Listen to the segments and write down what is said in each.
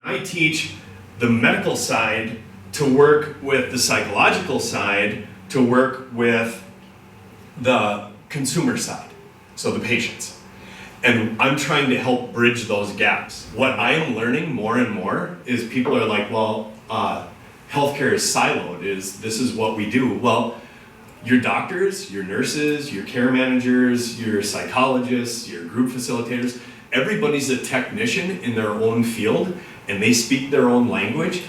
I teach the medical side to work with the psychological side to work with the consumer side, so the patients. And I'm trying to help bridge those gaps. What I am learning more and more is people are like, well, healthcare is siloed, this is what we do. Well, your doctors, your nurses, your care managers, your psychologists, your group facilitators, everybody's a technician in their own field and they speak their own language.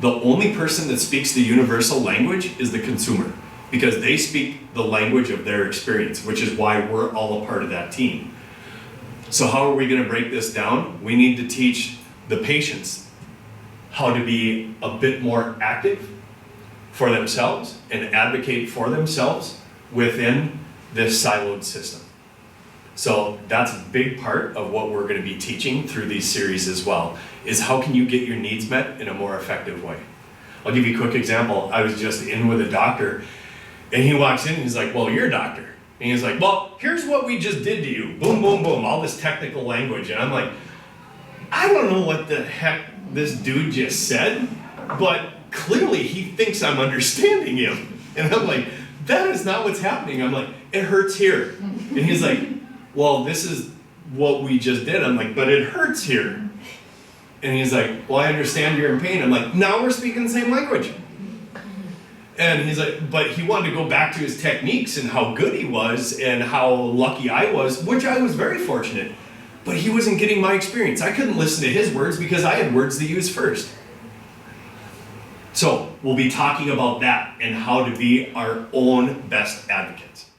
The only person that speaks the universal language is the consumer, because they speak the language of their experience, which is why we're all a part of that team. So how are we going to break this down? We need to teach the patients how to be a bit more active for themselves and advocate for themselves within this siloed system. So that's a big part of what we're going to be teaching through these series as well, is how can you get your needs met in a more effective way. I'll give you a quick example. I was just in with a doctor and he walks in and he's like, well, you're a doctor. And he's like, well, here's what we just did to you. Boom, boom, boom, all this technical language. And I'm like, I don't know what the heck this dude just said, but clearly he thinks I'm understanding him. And I'm like, that is not what's happening. I'm like, it hurts here. And he's like, well, this is what we just did. I'm like, but it hurts here. And he's like, well, I understand you're in pain. I'm like, now we're speaking the same language. And he's like, but he wanted to go back to his techniques and how good he was and how lucky I was, which I was very fortunate. But he wasn't getting my experience. I couldn't listen to his words because I had words to use first. So we'll be talking about that and how to be our own best advocates.